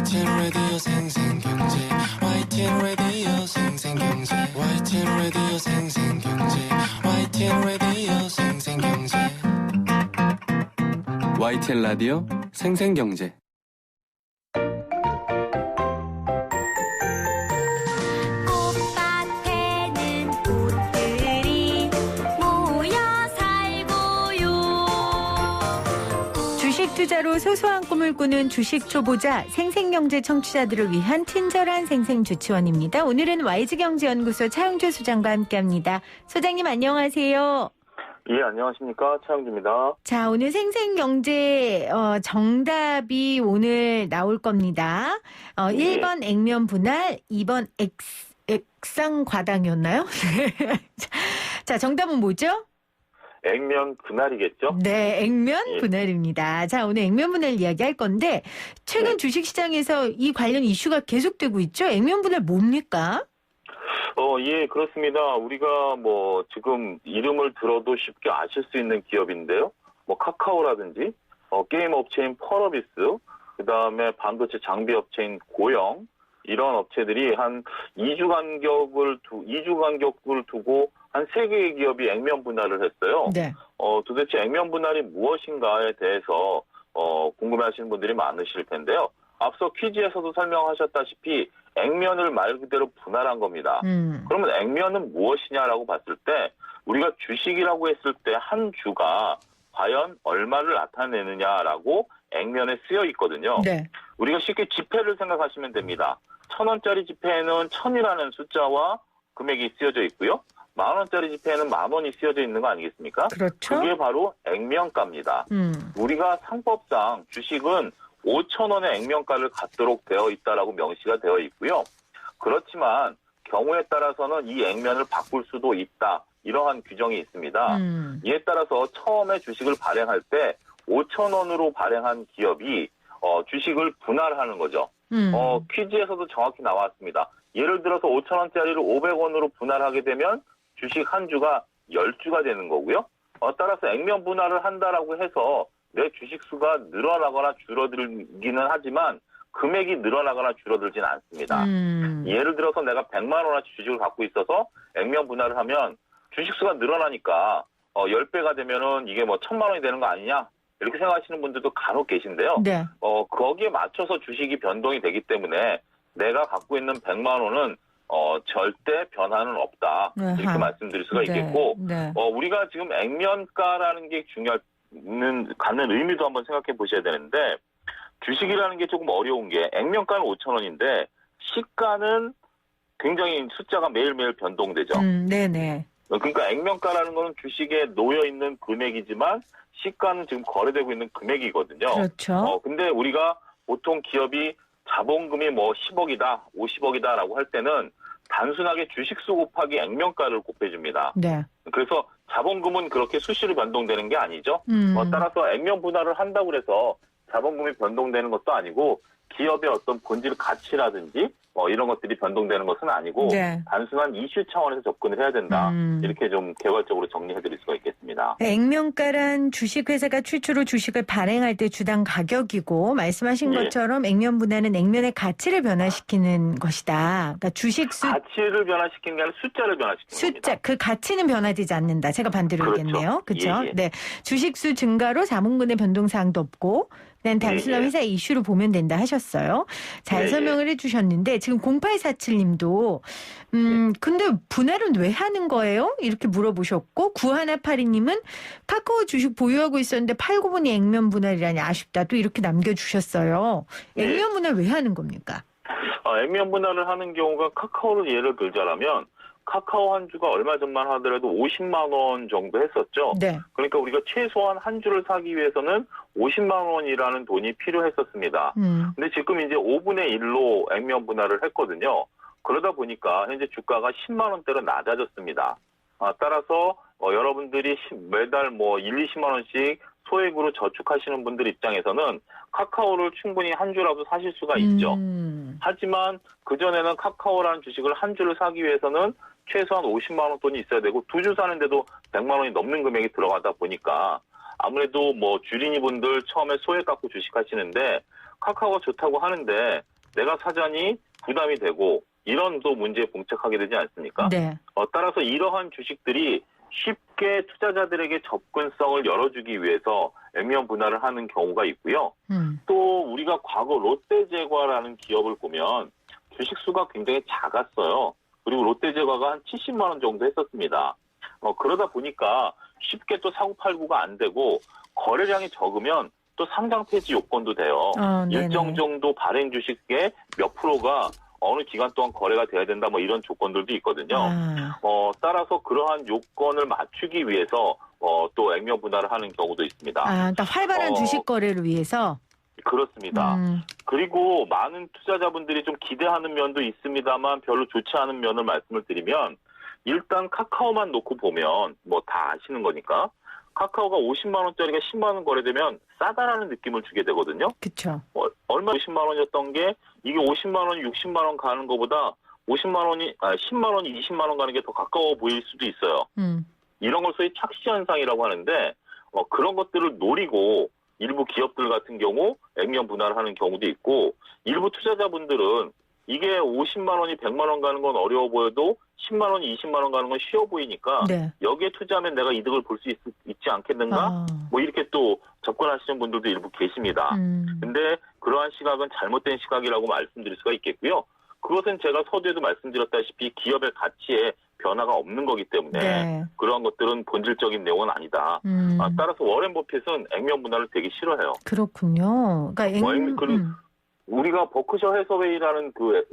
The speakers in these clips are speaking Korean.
YTN 라디오 생생경제 YTN 라디오 생생경제 YTN 라디오 생생경제 YTN 라디오 생생경제 YTN 라디오 생생경제 투자로 소소한 꿈을 꾸는 주식 초보자 생생경제 청취자들을 위한 친절한 생생주치원입니다. 오늘은 YG경제연구소 차영주 소장과 함께합니다. 소장님 안녕하세요. 예, 안녕하십니까. 차영주입니다. 자, 오늘 생생경제 정답이 오늘 나올 겁니다. 1번 액면 분할, 2번 액상과당이었나요? 자, 정답은 뭐죠? 액면 분할이겠죠? 네, 액면 분할입니다. 자, 오늘 액면 분할 이야기할 건데 최근 주식시장에서 이 관련 이슈가 계속되고 있죠? 액면 분할 뭡니까? 예, 그렇습니다. 우리가 지금 이름을 들어도 쉽게 아실 수 있는 기업인데요. 카카오라든지 게임 업체인 펄어비스, 그다음에 반도체 장비 업체인 고영, 이런 업체들이 한 2주 간격을 두고 한 3개의 기업이 액면 분할을 했어요. 네. 도대체 액면 분할이 무엇인가에 대해서 궁금해하시는 분들이 많으실 텐데요. 앞서 퀴즈에서도 설명하셨다시피 액면을 말 그대로 분할한 겁니다. 그러면 액면은 무엇이냐라고 봤을 때 우리가 주식이라고 했을 때 한 주가 과연 얼마를 나타내느냐라고 액면에 쓰여 있거든요. 네. 우리가 쉽게 지폐를 생각하시면 됩니다. 1,000원짜리 지폐에는 1,000이라는 숫자와 금액이 쓰여져 있고요. 10,000원짜리 지폐에는 10,000원이 쓰여져 있는 거 아니겠습니까? 그렇죠. 그게 바로 액면가입니다. 우리가 상법상 주식은 5,000원의 액면가를 갖도록 되어 있다라고 명시가 되어 있고요. 그렇지만 경우에 따라서는 이 액면을 바꿀 수도 있다. 이러한 규정이 있습니다. 이에 따라서 처음에 주식을 발행할 때 5,000원으로 발행한 기업이 주식을 분할하는 거죠. 퀴즈에서도 정확히 나왔습니다. 예를 들어서 5,000원짜리를 500원으로 분할하게 되면 주식 한 주가 10주가 되는 거고요. 따라서 액면 분할을 한다라고 해서 내 주식 수가 늘어나거나 줄어들기는 하지만 금액이 늘어나거나 줄어들지는 않습니다. 예를 들어서 내가 100만 원어치 주식을 갖고 있어서 액면 분할을 하면 주식 수가 늘어나니까 10배가 되면은 이게 1,000만 원이 되는 거 아니냐? 이렇게 생각하시는 분들도 간혹 계신데요. 네. 거기에 맞춰서 주식이 변동이 되기 때문에 내가 갖고 있는 100만 원은 절대 변화는 없다. 이렇게 말씀드릴 수가 있겠고, 네. 우리가 지금 액면가라는 게 갖는 의미도 한번 생각해 보셔야 되는데, 주식이라는 게 조금 어려운 게 액면가는 5,000원인데 시가는 굉장히 숫자가 매일매일 변동되죠. 네네. 그러니까 액면가라는 거는 주식에 놓여 있는 금액이지만 시가는 지금 거래되고 있는 금액이거든요. 그렇죠. 근데 우리가 보통 기업이 자본금이 10억이다, 50억이다라고 할 때는 단순하게 주식수 곱하기 액면가를 곱해줍니다. 네. 그래서 자본금은 그렇게 수시로 변동되는 게 아니죠. 따라서 액면 분할을 한다고 해서 자본금이 변동되는 것도 아니고 기업의 어떤 본질 가치라든지 이런 것들이 변동되는 것은 아니고 네. 단순한 이슈 차원에서 접근을 해야 된다. 이렇게 좀 개괄적으로 정리해드릴 수가 있겠습니다. 액면가란 주식회사가 최초로 주식을 발행할 때 주당 가격이고 말씀하신 것처럼 액면 분할은 액면의 가치를 변화시키는 것이다. 그러니까 주식수 가치를 변화시키는 게 아니라 숫자를 변화시키는 겁니다. 그 가치는 변화되지 않는다. 제가 반대로 얘기했네요. 그렇죠? 예. 네. 주식수 증가로 자본금의 변동사항도 없고 그냥 단순한 회사의 이슈로 보면 된다 하셨어요. 잘 설명을 해주셨는데 지금 0847님도 근데 분할은 왜 하는 거예요? 이렇게 물어보셨고 9182님은 카카오 주식 보유하고 있었는데 팔고 보니 액면 분할이라니 아쉽다. 또 이렇게 남겨주셨어요. 액면 분할 왜 하는 겁니까? 액면 분할을 하는 경우가 카카오를 예를 들자라면 카카오 한 주가 얼마 전만 하더라도 50만 원 정도 했었죠. 네. 그러니까 우리가 최소한 한 주를 사기 위해서는 50만 원이라는 돈이 필요했었습니다. 근데 지금 이제 5분의 1로 액면 분할을 했거든요. 그러다 보니까 현재 주가가 10만 원대로 낮아졌습니다. 따라서 여러분들이 매달 1, 20만 원씩 소액으로 저축하시는 분들 입장에서는 카카오를 충분히 한 주라도 사실 수가 있죠. 하지만 그전에는 카카오라는 주식을 한 주를 사기 위해서는 최소한 50만 원 돈이 있어야 되고 두 주 사는데도 100만 원이 넘는 금액이 들어가다 보니까 아무래도 주린이 분들 처음에 소액 갖고 주식하시는데 카카오가 좋다고 하는데 내가 사전이 부담이 되고 이런 또 문제에 봉착하게 되지 않습니까? 네. 따라서 이러한 주식들이 쉽게 투자자들에게 접근성을 열어주기 위해서 액면 분할을 하는 경우가 있고요. 또 우리가 과거 롯데제과라는 기업을 보면 주식 수가 굉장히 작았어요. 그리고 롯데제과가 한 70만 원 정도 했었습니다. 그러다 보니까 쉽게 또 사고팔고가 안 되고 거래량이 적으면 또 상장 폐지 요건도 돼요. 일정 정도 발행 주식의 몇 프로가 어느 기간 동안 거래가 돼야 된다 뭐 이런 조건들도 있거든요. 따라서 그러한 요건을 맞추기 위해서 또 액면 분할을 하는 경우도 있습니다. 그러니까 활발한 주식 거래를 위해서? 그렇습니다. 그리고 많은 투자자분들이 좀 기대하는 면도 있습니다만 별로 좋지 않은 면을 말씀을 드리면 일단 카카오만 놓고 보면 뭐 다 아시는 거니까 카카오가 50만 원짜리가 10만 원 거래되면 싸다라는 느낌을 주게 되거든요. 그렇죠. 얼마 50만 원이었던 게 이게 50만 원이 60만 원 가는 것보다 10만 원이 20만 원 가는 게 더 가까워 보일 수도 있어요. 이런 걸 소위 착시 현상이라고 하는데 그런 것들을 노리고 일부 기업들 같은 경우 액면 분할을 하는 경우도 있고 일부 투자자분들은 이게 50만 원이 100만 원 가는 건 어려워 보여도 10만 원이 20만 원 가는 건 쉬워 보이니까 네. 여기에 투자하면 내가 이득을 볼 수 있지 않겠는가? 뭐 이렇게 또 접근하시는 분들도 일부 계십니다. 근데 그러한 시각은 잘못된 시각이라고 말씀드릴 수가 있겠고요. 그것은 제가 서두에도 말씀드렸다시피 기업의 가치에 변화가 없는 거기 때문에 네. 그러한 것들은 본질적인 내용은 아니다. 따라서 워렌 버핏은 액면 분할을 되게 싫어해요. 그렇군요. 그러니까 우리가 버크셔 해서웨이라는 그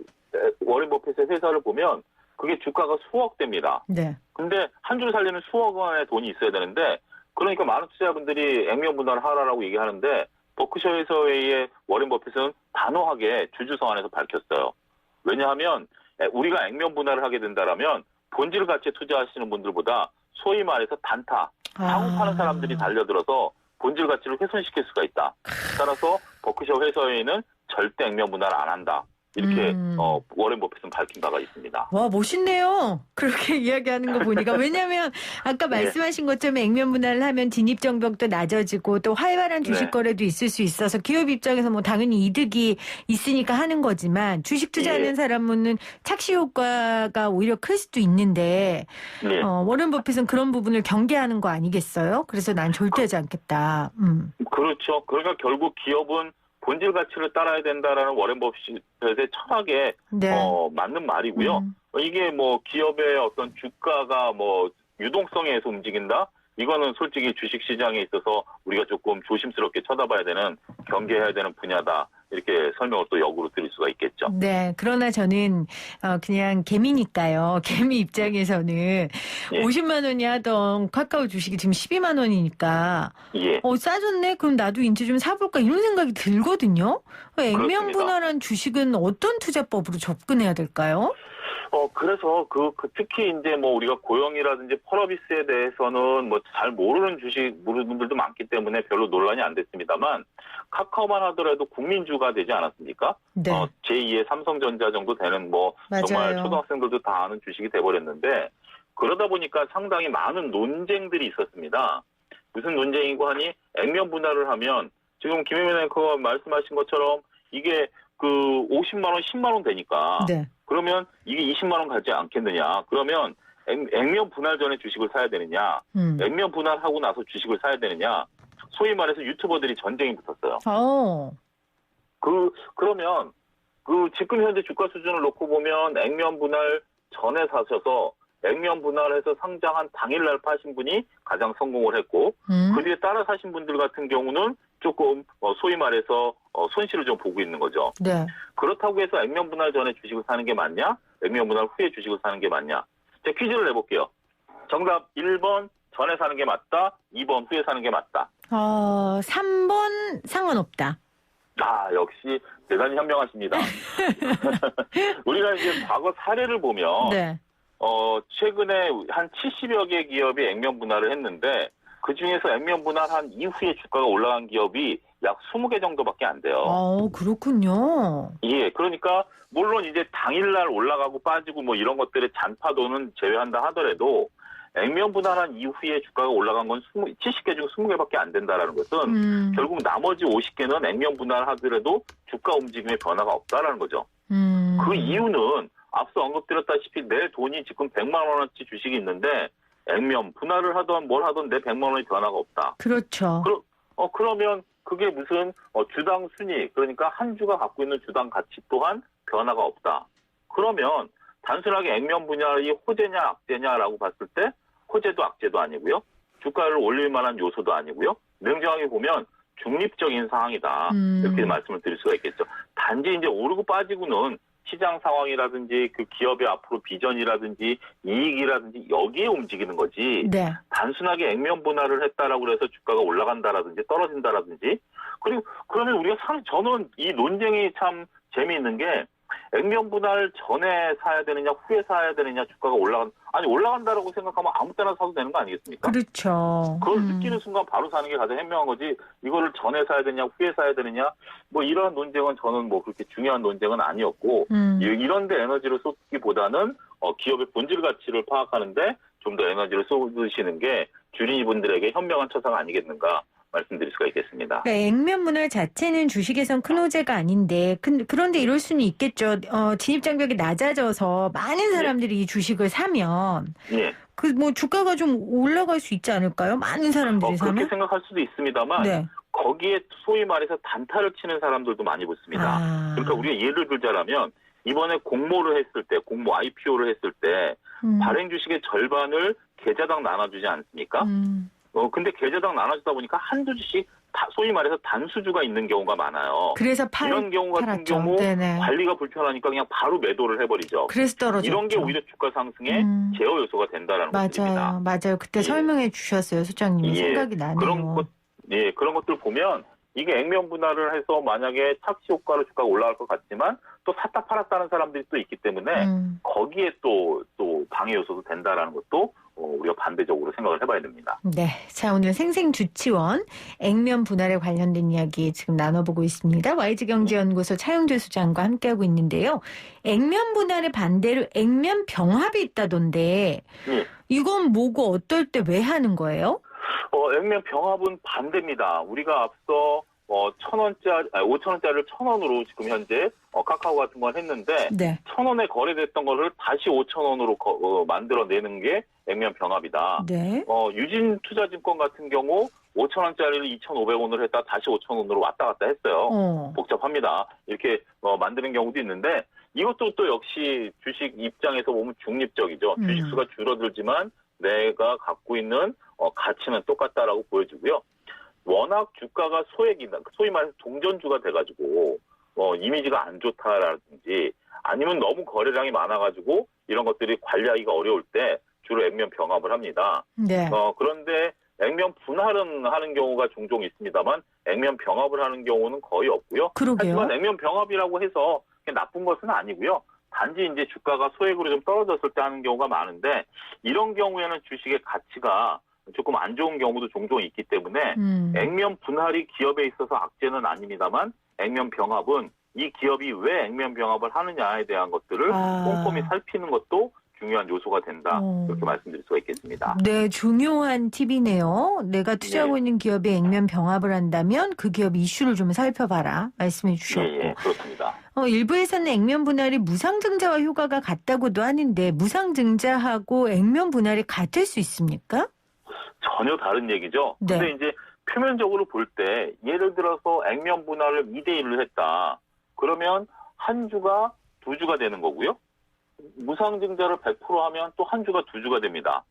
워렌 버핏의 회사를 보면 그게 주가가 수억 대입니다. 네. 근데 한 줄 살리는 수억 원의 돈이 있어야 되는데 그러니까 많은 투자자분들이 액면 분할을 하라고 얘기하는데 버크셔 해서웨이의 워렌 버핏은 단호하게 주주 서한에서 밝혔어요. 왜냐하면 우리가 액면 분할을 하게 된다라면 본질 가치에 투자하시는 분들보다 소위 말해서 단타, 사고 파는 사람들이 달려들어서 본질 가치를 훼손시킬 수가 있다. 따라서 버크셔 해서웨이는 절대 액면 분할 안 한다. 이렇게 워렌 버핏은 밝힌 바가 있습니다. 와 멋있네요. 그렇게 이야기하는 거 보니까. 왜냐하면 아까 말씀하신 것처럼 액면 분할을 하면 진입정벽도 낮아지고 또 활발한 주식 거래도 있을 수 있어서 기업 입장에서 뭐 당연히 이득이 있으니까 하는 거지만 주식 투자하는 사람은 착시 효과가 오히려 클 수도 있는데 워렌 버핏은 그런 부분을 경계하는 거 아니겠어요? 그래서 난 절대 하지 않겠다. 그렇죠. 그러니까 결국 기업은 본질 가치를 따라야 된다라는 워렌 버핏의 철학에 맞는 말이고요. 이게 뭐 기업의 어떤 주가가 뭐 유동성에 의해서 움직인다? 이거는 솔직히 주식 시장에 있어서 우리가 조금 조심스럽게 쳐다봐야 되는 경계해야 되는 분야다. 이렇게 설명을 또 역으로 드릴 수가 있겠죠. 네. 그러나 저는 그냥 개미니까요. 개미 입장에서는 50만 원이 하던 카카오 주식이 지금 12만 원이니까 싸졌네? 그럼 나도 이제 좀 사볼까? 이런 생각이 들거든요. 액면 분할한 주식은 어떤 투자법으로 접근해야 될까요? 그래서 특히 이제 뭐 우리가 고영이라든지 펄어비스에 대해서는 뭐 잘 모르는 분들도 많기 때문에 별로 논란이 안 됐습니다만 카카오만 하더라도 국민주가 되지 않았습니까? 네. 제2의 삼성전자 정도 되는 뭐 맞아요. 정말 초등학생들도 다 아는 주식이 돼버렸는데 그러다 보니까 상당히 많은 논쟁들이 있었습니다. 무슨 논쟁이고 하니 액면 분할을 하면 지금 김혜민 앵커가 말씀하신 것처럼 이게 그 50만 원, 10만 원 되니까 그러면 이게 20만 원 가지 않겠느냐. 그러면 액면 분할 전에 주식을 사야 되느냐. 액면 분할하고 나서 주식을 사야 되느냐. 소위 말해서 유튜버들이 전쟁이 붙었어요. 그러면 지금 현재 주가 수준을 놓고 보면 액면 분할 전에 사셔서 액면 분할해서 상장한 당일날 파신 분이 가장 성공을 했고 그 뒤에 따라 사신 분들 같은 경우는 조금 소위 말해서 손실을 좀 보고 있는 거죠. 네. 그렇다고 해서 액면 분할 전에 주식을 사는 게 맞냐? 액면 분할 후에 주식을 사는 게 맞냐? 제가 퀴즈를 내볼게요. 정답 1번 전에 사는 게 맞다. 2번 후에 사는 게 맞다. 3번 상관없다. 역시 대단히 현명하십니다. 우리가 이제 과거 사례를 보면 최근에 한 70여 개 기업이 액면 분할을 했는데 그중에서 액면 분할한 이후에 주가가 올라간 기업이 약 20개 정도밖에 안 돼요. 그렇군요. 그러니까 물론 이제 당일날 올라가고 빠지고 뭐 이런 것들의 잔파도는 제외한다 하더라도 액면 분할한 이후에 주가가 올라간 건 70개 중 20개밖에 안 된다라는 것은 결국 나머지 50개는 액면 분할하더라도 주가 움직임에 변화가 없다라는 거죠. 그 이유는 앞서 언급드렸다시피 내 돈이 지금 100만 원어치 주식이 있는데 액면 분할을 하던 뭘 하던 내 100만 원의 변화가 없다. 그렇죠. 그러면 그게 무슨 주당 순이익, 그러니까 한 주가 갖고 있는 주당 가치 또한 변화가 없다. 그러면 단순하게 액면 분할이 호재냐 악재냐라고 봤을 때 호재도 악재도 아니고요. 주가를 올릴 만한 요소도 아니고요. 냉정하게 보면 중립적인 상황이다. 이렇게 말씀을 드릴 수가 있겠죠. 단지 이제 오르고 빠지고는 시장 상황이라든지 그 기업의 앞으로 비전이라든지 이익이라든지 여기에 움직이는 거지. 네. 단순하게 액면 분할을 했다라고 해서 주가가 올라간다라든지 떨어진다라든지. 그리고 그러면 우리가 저는 이 논쟁이 참 재미있는 게 액면 분할 전에 사야 되느냐 후에 사야 되느냐 주가가 올라간다라고 생각하면 아무 때나 사도 되는 거 아니겠습니까? 그렇죠. 그걸 느끼는 순간 바로 사는 게 가장 현명한 거지. 이거를 전에 사야 되냐 후에 사야 되느냐 뭐 이런 논쟁은 저는 뭐 그렇게 중요한 논쟁은 아니었고 이런 데 에너지를 쏟기보다는 기업의 본질 가치를 파악하는데 좀 더 에너지를 쏟으시는 게 주린이분들에게 현명한 처사가 아니겠는가 말씀드릴 수가 있겠습니다. 그러니까 액면 분할 자체는 주식에선 큰 호재가 아닌데 그런데 이럴 수는 있겠죠. 진입 장벽이 낮아져서 많은 사람들이 이 주식을 사면 예. 그 뭐 주가가 좀 올라갈 수 있지 않을까요? 많은 사람들이 사면. 그렇게 생각할 수도 있습니다만 네. 거기에 소위 말해서 단타를 치는 사람들도 많이 붙습니다. 그러니까 우리가 예를 들자면 이번에 공모를 했을 때, 공모 IPO를 했을 때 발행 주식의 절반을 계좌당 나눠주지 않습니까? 근데 계좌당 나눠주다 보니까 한두 주씩 소위 말해서 단수주가 있는 경우가 많아요. 그래서 이런 경우 같은 팔았죠. 경우 네네. 관리가 불편하니까 그냥 바로 매도를 해버리죠. 그래서 떨어졌죠. 이런 게 오히려 주가 상승에 제어 요소가 된다라는 것입니다. 맞아요. 그때 예. 설명해 주셨어요, 소장님이. 생각이 나네요. 그런 것들 보면 이게 액면 분할을 해서 만약에 착시 효과로 주가가 올라갈 것 같지만 또 샀다 팔았다는 사람들이 또 있기 때문에 거기에 또 방해 요소도 된다라는 것도 우리가 반대적으로 생각을 해봐야 됩니다. 네. 자, 오늘 생생주치원 액면 분할에 관련된 이야기 지금 나눠보고 있습니다. YG경제연구소 차영재 소장과 함께하고 있는데요. 액면 분할의 반대로 액면 병합이 있다던데 이건 뭐고 어떨 때 왜 하는 거예요? 액면 병합은 반대입니다. 우리가 앞서 5,000원짜리를 1,000원으로 지금 현재 카카오 같은 건 했는데 네. 1,000원에 거래됐던 거를 다시 5,000원으로 만들어내는 게 액면 병합이다. 네. 유진투자증권 같은 경우 5,000원짜리를 2,500원으로 했다 다시 5,000원으로 왔다 갔다 했어요. 복잡합니다. 이렇게 만드는 경우도 있는데 이것도 또 역시 주식 입장에서 보면 중립적이죠. 주식 수가 줄어들지만 내가 갖고 있는 가치는 똑같다라고 보여주고요. 워낙 주가가 소위 말해서 동전주가 돼가지고 이미지가 안 좋다라든지 아니면 너무 거래량이 많아가지고 이런 것들이 관리하기가 어려울 때 주로 액면 병합을 합니다. 네. 그런데 액면 분할은 하는 경우가 종종 있습니다만 액면 병합을 하는 경우는 거의 없고요. 그러게요. 하지만 액면 병합이라고 해서 나쁜 것은 아니고요. 단지 이제 주가가 소액으로 좀 떨어졌을 때 하는 경우가 많은데 이런 경우에는 주식의 가치가 조금 안 좋은 경우도 종종 있기 때문에 액면 분할이 기업에 있어서 악재는 아닙니다만 액면 병합은 이 기업이 왜 액면 병합을 하느냐에 대한 것들을 꼼꼼히 살피는 것도 중요한 요소가 된다. 그렇게 말씀드릴 수가 있겠습니다. 네, 중요한 팁이네요. 내가 투자하고 있는 기업이 액면 병합을 한다면 그 기업 이슈를 좀 살펴봐라 말씀해 주셨고. 예, 그렇습니다. 일부에서는 액면 분할이 무상증자와 효과가 같다고도 하는데 무상증자하고 액면 분할이 같을 수 있습니까? 전혀 다른 얘기죠. 네. 근데 이제 표면적으로 볼 때 예를 들어서 액면 분할을 2대1로 했다. 그러면 한 주가 2주가 되는 거고요. 무상증자를 100% 하면 또 한 주가 2주가 됩니다.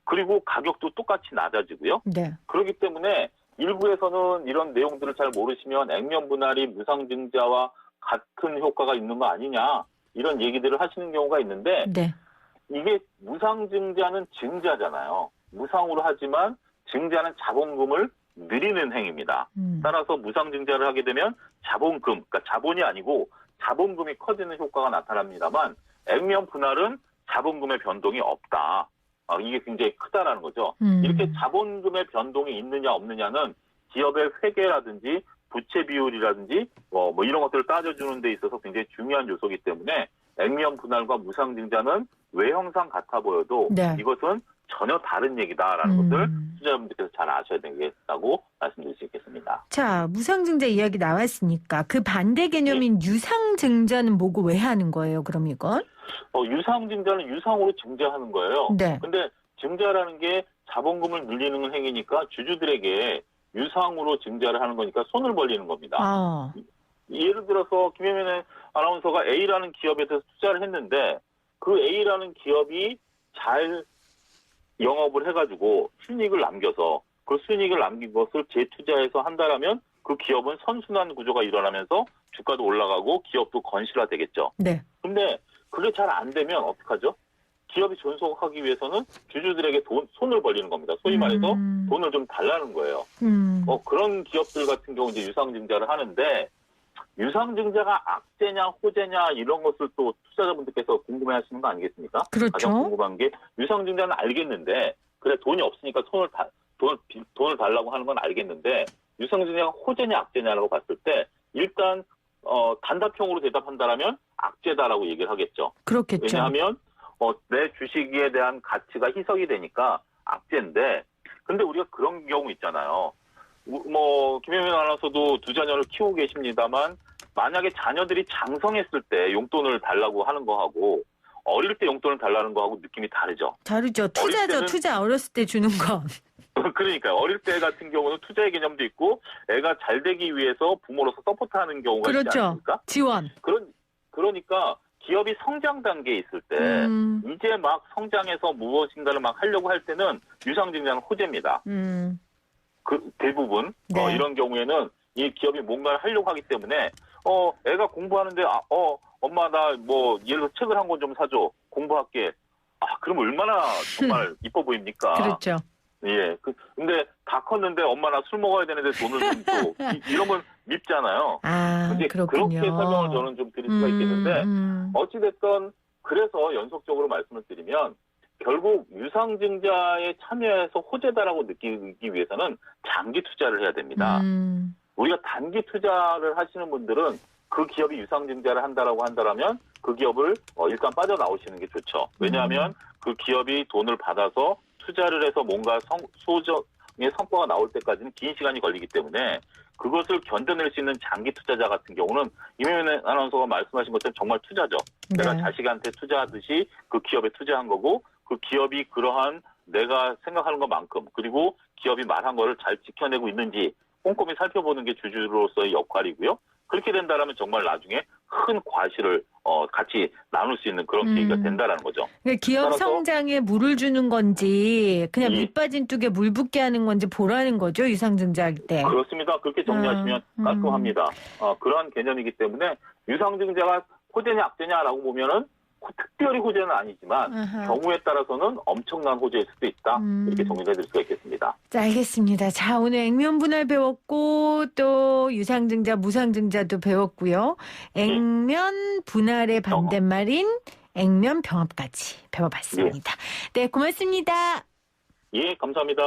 그리고 가격도 똑같이 낮아지고요. 네. 그렇기 때문에 일부에서는 이런 내용들을 잘 모르시면 액면 분할이 무상증자와 같은 효과가 있는 거 아니냐 이런 얘기들을 하시는 경우가 있는데 네. 이게 무상증자는 증자잖아요. 무상으로 하지만 증자는 자본금을 늘리는 행위입니다. 따라서 무상증자를 하게 되면 자본금, 그러니까 자본이 아니고 자본금이 커지는 효과가 나타납니다만 액면 분할은 자본금의 변동이 없다. 이게 굉장히 크다라는 거죠. 이렇게 자본금의 변동이 있느냐 없느냐는 기업의 회계라든지 부채 비율이라든지 뭐 이런 것들을 따져주는 데 있어서 굉장히 중요한 요소이기 때문에 액면 분할과 무상증자는 외형상 같아 보여도 네. 이것은 전혀 다른 얘기다라는 것을 투자자분들께서 잘 아셔야 되겠다고 말씀드릴 수 있겠습니다. 자, 무상증자 이야기 나왔으니까 그 반대 개념인 유상증자는 뭐고 왜 하는 거예요? 그럼 이건? 유상증자는 유상으로 증자하는 거예요. 네. 근데 증자라는 게 자본금을 늘리는 행위니까 주주들에게 유상으로 증자를 하는 거니까 손을 벌리는 겁니다. 아. 예를 들어서 김혜민 아나운서가 A라는 기업에 대해서 투자를 했는데 그 A라는 기업이 잘 영업을 해가지고 순이익을 남겨서 그 순이익을 남긴 것을 재투자해서 한다라면 그 기업은 선순환 구조가 일어나면서 주가도 올라가고 기업도 건실화되겠죠. 네. 근데 그게 잘 안 되면 어떡하죠? 기업이 존속하기 위해서는 주주들에게 손을 벌리는 겁니다. 소위 말해서 돈을 좀 달라는 거예요. 그런 기업들 같은 경우 이제 유상증자를 하는데 유상증자가 악재냐 호재냐 이런 것을 또 투자자분들께서 궁금해하시는 거 아니겠습니까? 그렇죠. 가장 궁금한 게 유상증자는 알겠는데 그래 돈이 없으니까 돈을 달라고 하는 건 알겠는데 유상증자가 호재냐 악재냐라고 봤을 때 일단 단답형으로 대답한다라면 악재다라고 얘기를 하겠죠. 그렇겠죠. 왜냐하면 내 주식에 대한 가치가 희석이 되니까 악재인데 근데 우리가 그런 경우 있잖아요. 김혜민 아나운서도 두 자녀를 키우고 계십니다만 만약에 자녀들이 장성했을 때 용돈을 달라고 하는 거하고 어릴 때 용돈을 달라는 거하고 느낌이 다르죠. 다르죠. 투자죠. 투자 어렸을 때 주는 건. 그러니까요. 어릴 때 같은 경우는 투자의 개념도 있고 애가 잘 되기 위해서 부모로서 서포트하는 경우가 있지 않습니까? 지원. 그러니까 기업이 성장 단계에 있을 때 이제 막 성장해서 무엇인가를 막 하려고 할 때는 유상증자는 호재입니다. 대부분 네. 이런 경우에는 이 기업이 뭔가를 하려고 하기 때문에 애가 공부하는데 엄마 나 예를 들어 책을 한 권 좀 사줘 공부할게. 그럼 얼마나 정말 이뻐 보입니까? 그렇죠. 예. 근데 다 컸는데 엄마 나 술 먹어야 되는데 돈을 좀 줘. 이러면 밉잖아요. 근데 그렇게 설명을 저는 좀 드릴 수가 있겠는데 어찌됐건 그래서 연속적으로 말씀을 드리면 결국 유상증자에 참여해서 호재다라고 느끼기 위해서는 장기 투자를 해야 됩니다. 우리가 단기 투자를 하시는 분들은 그 기업이 유상증자를 한다라면 그 기업을 일단 빠져나오시는 게 좋죠. 왜냐하면 그 기업이 돈을 받아서 투자를 해서 뭔가 소정의 성과가 나올 때까지는 긴 시간이 걸리기 때문에 그것을 견뎌낼 수 있는 장기 투자자 같은 경우는 김혜민 아나운서가 말씀하신 것처럼 정말 투자죠. 네. 내가 자식한테 투자하듯이 그 기업에 투자한 거고 그 기업이 그러한 내가 생각하는 것만큼 그리고 기업이 말한 거를 잘 지켜내고 있는지 꼼꼼히 살펴보는 게 주주로서의 역할이고요. 그렇게 된다면 정말 나중에 큰 과실을 같이 나눌 수 있는 그런 계기가 된다라는 거죠. 그러니까 기업 성장에 물을 주는 건지 그냥 밑빠진 뚝에 물 붓게 하는 건지 보라는 거죠. 유상증자할 때. 그렇습니다. 그렇게 정리하시면 깔끔합니다. 그러한 개념이기 때문에 유상증자가 호재냐 악재냐라고 보면은 특별히 호재는 아니지만 경우에 따라서는 엄청난 호재일 수도 있다. 이렇게 정리해드릴 수가 있겠습니다. 자, 알겠습니다. 자, 오늘 액면 분할 배웠고 또 유상증자, 무상증자도 배웠고요. 액면 분할의 반대말인 액면 병합까지 배워봤습니다. 네, 고맙습니다. 예, 감사합니다.